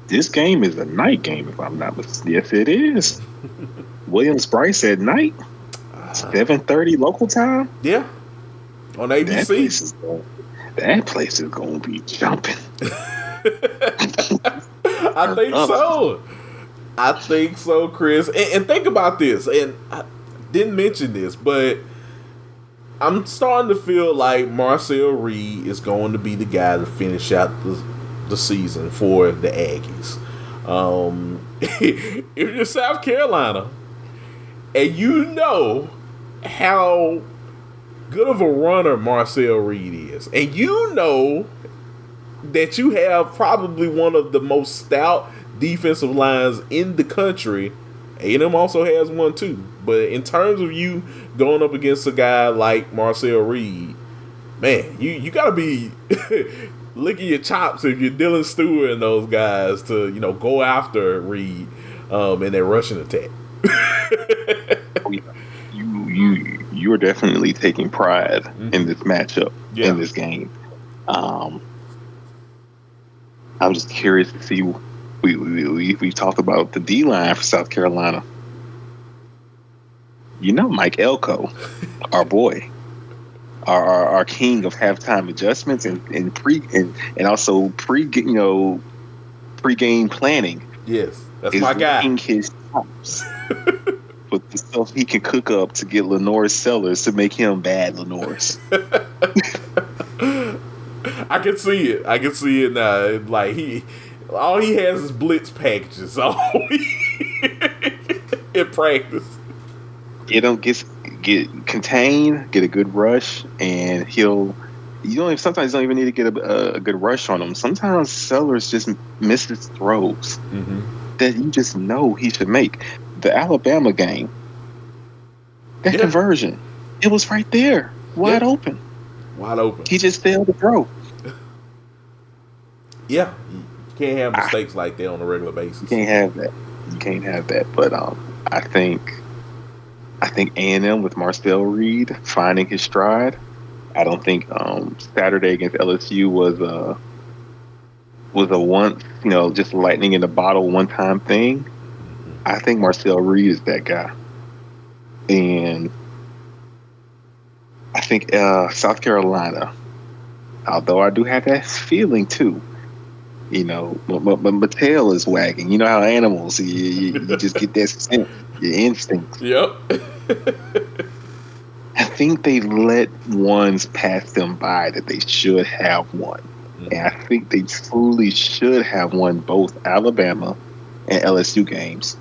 This game is a night game, if I'm not mistaken. Yes, it is. Williams-Brice at night, 7:30 local time. Yeah, on ABC. That place is going to be jumping. I think so, Chris. And think about this. And I didn't mention this, but I'm starting to feel like Marcel Reed is going to be the guy to finish out the season for the Aggies. If you're South Carolina and you know how good of a runner Marcel Reed is, and you know that you have probably one of the most stout defensive lines in the country, A&M also has one too. But in terms of you going up against a guy like Marcel Reed, man, you got to be licking your chops if you're Dylan Stewart and those guys to go after Reed in their rushing attack. You're definitely taking pride in this matchup, in this game. I'm just curious to see. We talked about the D line for South Carolina. Mike Elko, our boy, our king of halftime adjustments and also pre-game planning. Yes, that's my guy. His chops with the stuff he can cook up to get Lenore's Sellers to make him bad Lenore's. I can see it now. Like all he has is blitz packages. In practice. Get contained, get a good rush, and sometimes you don't even need to get a good rush on him. Sometimes Sellers just misses throws that you just know he should make. The Alabama game, that conversion, it was right there, wide open. He just failed to throw. Yeah, you can't have mistakes like that on a regular basis. You can't have that. But I think A&M with Marcel Reed finding his stride. I don't think Saturday against LSU was a once, just lightning in the bottle one time thing. I think Marcel Reed is that guy. And I think South Carolina, although I do have that feeling too, but my tail is wagging. You know how animals, you just get that sense, your instincts. Yep. I think they let ones pass them by that they should have won. And I think they truly should have won both Alabama and LSU games.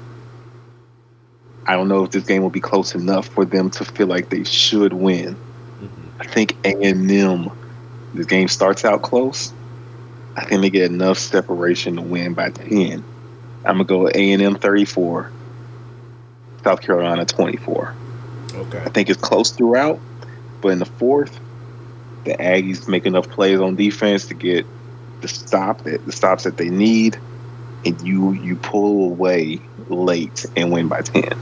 I don't know if this game will be close enough for them to feel like they should win. I think A&M, this game starts out close. I think they get enough separation to win by 10. I'm going to go A&M 34, South Carolina 24. Okay. I think it's close throughout, but in the fourth, the Aggies make enough plays on defense to get the stops that they need, and you pull away late and win by 10.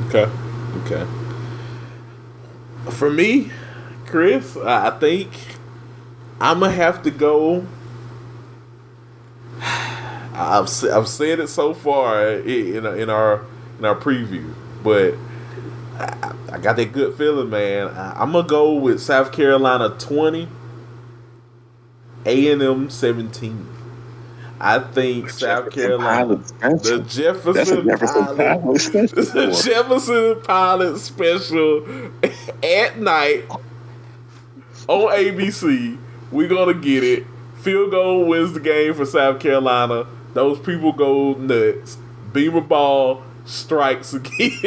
Okay. For me, Chris, I think I'm going to have to go I've said it so far in our preview, but I got that good feeling, man. I'm gonna go with South Carolina 20, A&M 17. I think South Carolina, the Jefferson Pilot, the Jefferson Pilot special at night on ABC. We're gonna get it. Field goal wins the game for South Carolina. Those people go nuts. Beamer ball strikes again.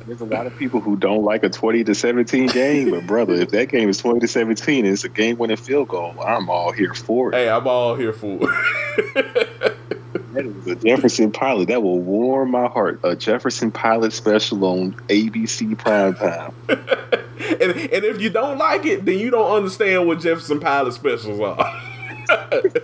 There's a lot of people who don't like a 20-17 game, but brother, if that game is 20-17 and it's a game-winning field goal, I'm all here for it. Hey, I'm all here for it. That is a Jefferson Pilot. That will warm my heart. A Jefferson Pilot special on ABC primetime. And if you don't like it, then you don't understand what Jefferson Pilot specials are.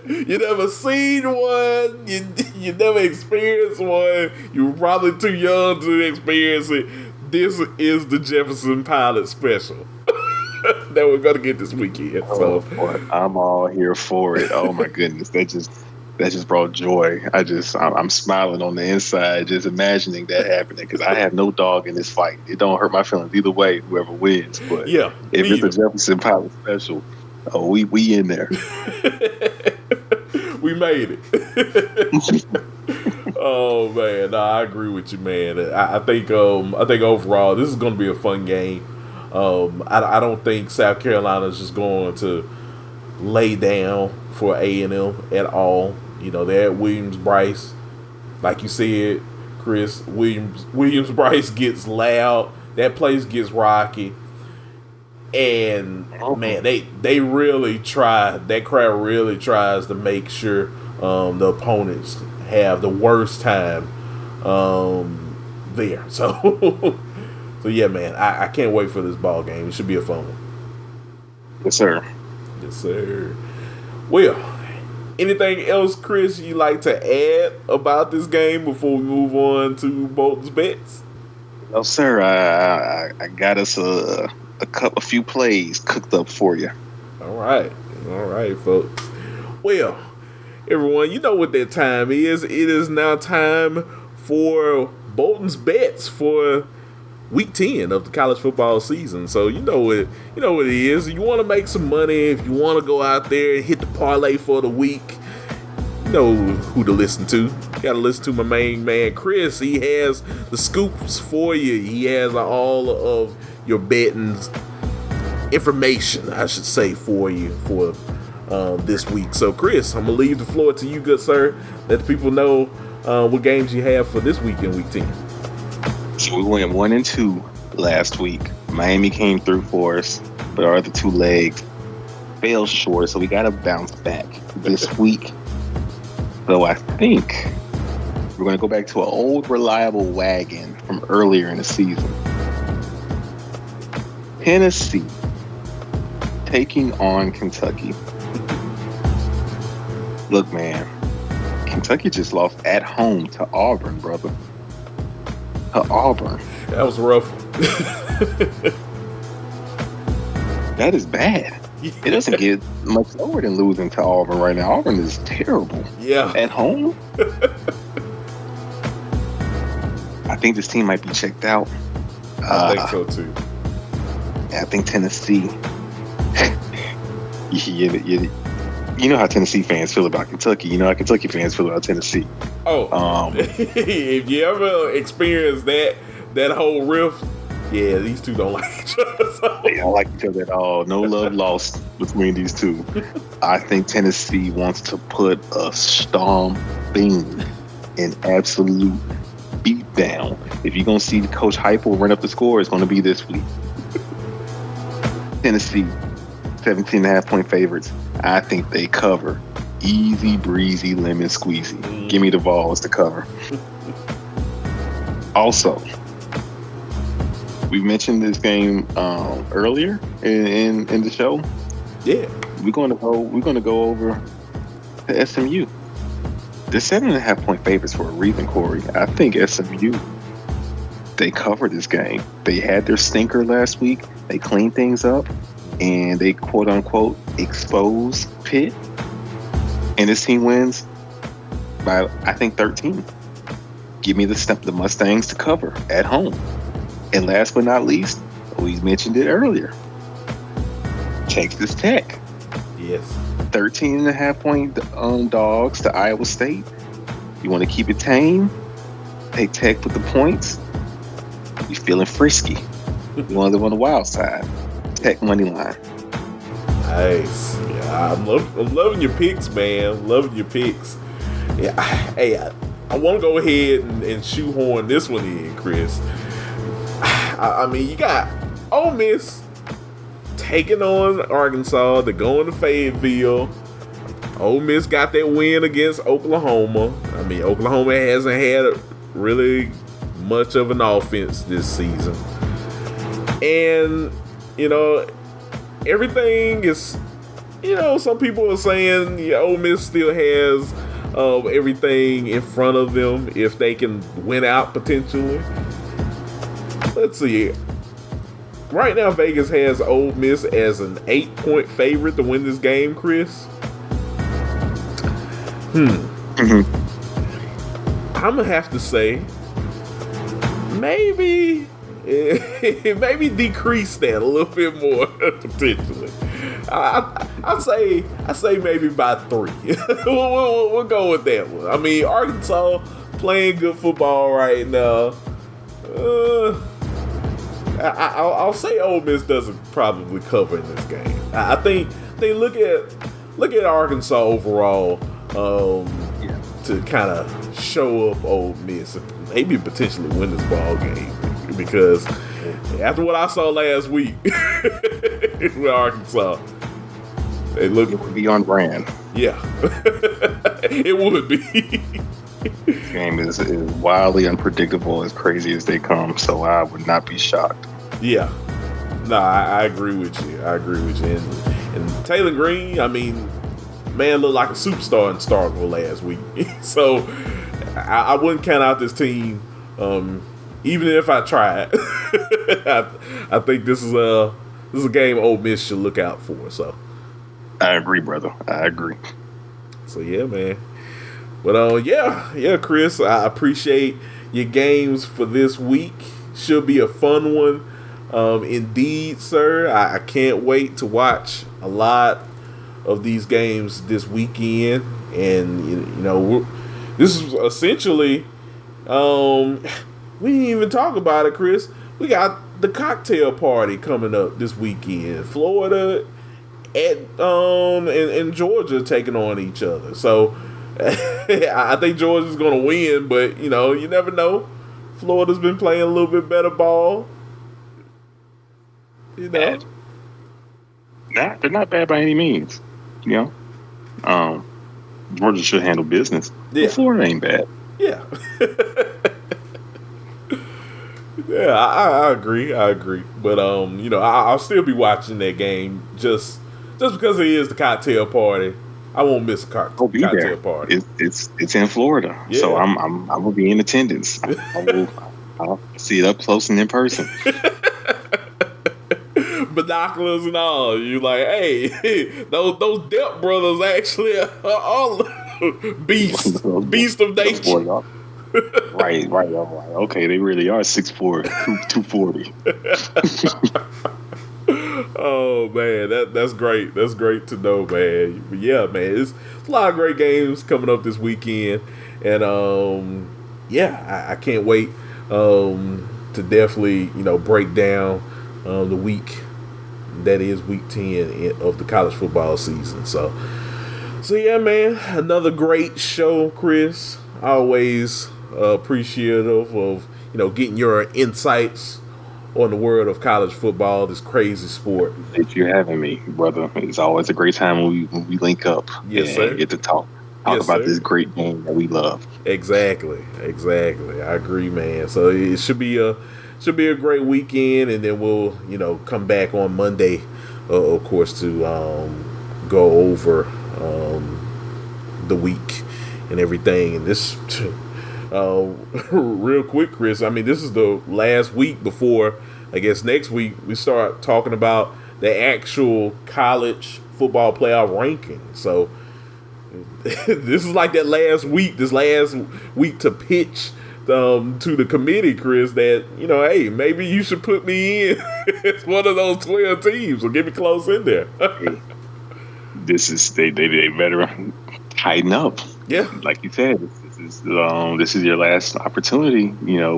You never seen one. You never experienced one. You were probably too young to experience it. This is the Jefferson Pilot special that we're gonna get this weekend. So boy, I'm all here for it. Oh my goodness, that just brought joy. I'm smiling on the inside just imagining that happening because I have no dog in this fight. It don't hurt my feelings either way. Whoever wins, but yeah, if it's a Jefferson Pilot special, oh, we in there. We made it. Oh man, no, I agree with you, man. I think overall this is going to be a fun game. I don't think South Carolina is just going to lay down for A&M at all. You know, they're at Williams-Brice, like you said, Chris. Williams-Brice gets loud. That place gets rocky. And man, they really try. That crowd really tries to make sure the opponents have the worst time there. So yeah, man, I can't wait for this ball game. It should be a fun one. Yes, sir. Yes, sir. Well, anything else, Chris, you like to add about this game before we move on to Bolton's bets? No, sir. I got us a few plays cooked up for you. All right, folks. Well, everyone, you know what that time is. It is now time for Bolton's bets for Week 10 of the college football season. So you know what it is. You want to make some money. If you want to go out there and hit the parlay for the week, you know who to listen to. You got to listen to my main man Chris. He has the scoops for you. He has all of your betting information, I should say, for you for this week. So, Chris, I'm going to leave the floor to you, good sir. Let the people know what games you have for this week in Week 10. So we went 1 and 2 last week. Miami came through for us, but our other two legs fell short, so we got to bounce back this week. So I think we're going to go back to an old reliable wagon from earlier in the season. Tennessee taking on Kentucky. Look, man, Kentucky just lost at home to Auburn, brother. To Auburn. That was rough. That is bad. It doesn't get much lower than losing to Auburn right now. Auburn is terrible. Yeah. At home. I think this team might be checked out. I think so too. I think Tennessee. You know how Tennessee fans feel about Kentucky. You know how Kentucky fans feel about Tennessee. Oh, if you ever experience that whole rift, yeah, these two don't like each other. So. They don't like each other at all. No love lost between these two. I think Tennessee wants to put a stomping, an absolute beatdown. If you're gonna see Coach Heupel run up the score, it's gonna be this week. Tennessee, 17.5-point favorites. I think they cover. Easy breezy, lemon squeezy. Give me the Vols to cover. Also, we mentioned this game earlier in the show. Yeah, we're gonna go over to SMU. They're 7.5-point favorites for a reason, Kory. I think SMU, they covered this game. They had their stinker last week. They cleaned things up, and they quote unquote expose Pitt. And this team wins. by I think 13. Give me the Mustangs to cover at home. And last but not least, we mentioned it earlier. Texas Tech. Yes. 13.5 point dogs to Iowa State. You want to keep it tame? Take Tech with the points. You feeling frisky? You want to live on the wild side? Tech money line. Nice. Yeah, I'm loving your picks, man. Loving your picks. Yeah. Hey, I want to go ahead and shoehorn this one in, Chris. I mean, you got Ole Miss taking on Arkansas to go into Fayetteville. Ole Miss got that win against Oklahoma. I mean, Oklahoma hasn't had really much of an offense this season. And, everything is, some people are saying Ole Miss still has everything in front of them if they can win out potentially. Let's see. Right now, Vegas has Ole Miss as an 8-point favorite to win this game, Chris. Mm-hmm. I'm going to have to say maybe decrease that a little bit more potentially. I say maybe by 3. we'll go with that one. I mean, Arkansas playing good football right now. I'll say Ole Miss doesn't probably cover in this game. I think they look at Arkansas overall to kind of show up Ole Miss and maybe potentially win this ball game, because after what I saw last week with Arkansas, it would be on brand. Yeah, it would be. This game is wildly unpredictable, as crazy as they come, so I would not be shocked. Yeah. No, I agree with you. And Taylor Green, I mean, man, looked like a superstar in Starkville last week. So I wouldn't count out this team, even if I tried. I think this is a game Ole Miss should look out for. So I agree, brother. I agree. So yeah, man. But yeah, Chris, I appreciate your games for this week. Should be a fun one, indeed, sir. I can't wait to watch a lot of these games this weekend, and this is essentially, we didn't even talk about it, Chris. We got the cocktail party coming up this weekend. Florida and Georgia taking on each other. So I think Georgia's going to win, but, you never know. Florida's been playing a little bit better ball. Bad. Nah, they're not bad by any means. Georgia should handle business. Yeah. But Florida ain't bad. Yeah. Yeah, I agree. But, I'll still be watching that game just because it is the cocktail party. I won't miss a cocktail party. It's in Florida, yeah. So I'm gonna be in attendance. I'll see it up close and in person. Binoculars and all. You like, hey, those Depp brothers actually are all beast of nature. Right. Okay, they really are 6'4", 240. Oh man, that's great. That's great to know, man. But yeah, man, it's a lot of great games coming up this weekend, and I can't wait to definitely break down the week that is week 10 of the college football season. So yeah, man, another great show, Chris. Always appreciative of getting your insights on the world of college football, this crazy sport. Thanks for having me, brother. It's always a great time when we link up. Yes, sir. Get to talk about this great game that we love. Exactly. I agree, man. So it should be a great weekend, and then we'll come back on Monday, of course, to go over the week and everything. And this. Real quick, Chris, I mean, this is the last week before, I guess, next week we start talking about the actual college football playoff ranking. So this is like that last week to pitch to the committee, Chris, that, hey, maybe you should put me in. It's one of those 12 teams, so get me close in there. This is they better tighten up. Yeah, like you said, this is your last opportunity,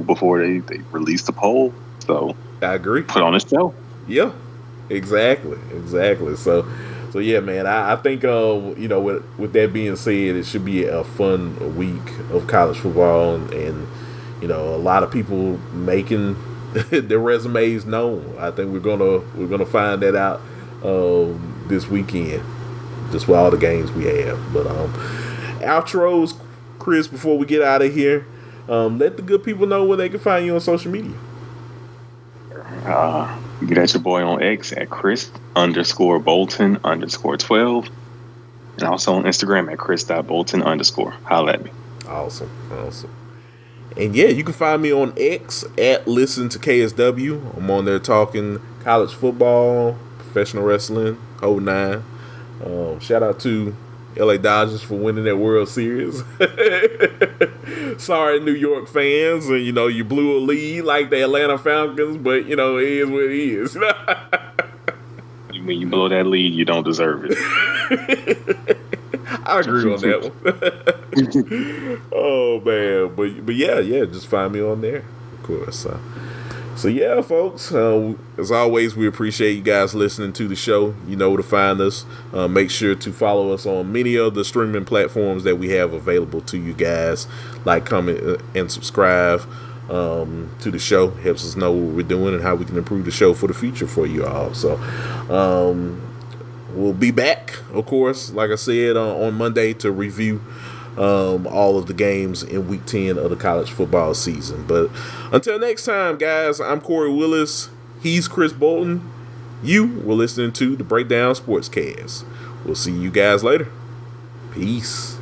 before they release the poll. So I agree. Put on a show. Yeah, exactly. So yeah, man, I think with that being said, it should be a fun week of college football, and a lot of people making their resumes known. I think we're gonna find that out this weekend, just with all the games we have. But outros, Chris, before we get out of here, let the good people know where they can find you on social media. Get at your boy on X at Chris_Bolton_12, and also on Instagram at Chris.Bolton_. Holla at me. Awesome. And yeah, you can find me on X at Listen to KSW. I'm on there talking college football, professional wrestling, whole nine. Shout out to LA Dodgers for winning that World Series. Sorry, New York fans, and you blew a lead like the Atlanta Falcons, but it is what it is. When you blow that lead, you don't deserve it. I agree on that one. Oh man, but yeah, just find me on there, of course. So yeah, folks. As always, we appreciate you guys listening to the show. You know where to find us. Make sure to follow us on many of the streaming platforms that we have available to you guys. Like, comment, and subscribe to the show. Helps us know what we're doing and how we can improve the show for the future for you all. So we'll be back, of course, like I said, on Monday to review all of the games in Week 10 of the college football season. But until next time, guys, I'm Kory Willis. He's Chris Bolton. You were listening to the Breakdown Sportscast. We'll see you guys later. Peace.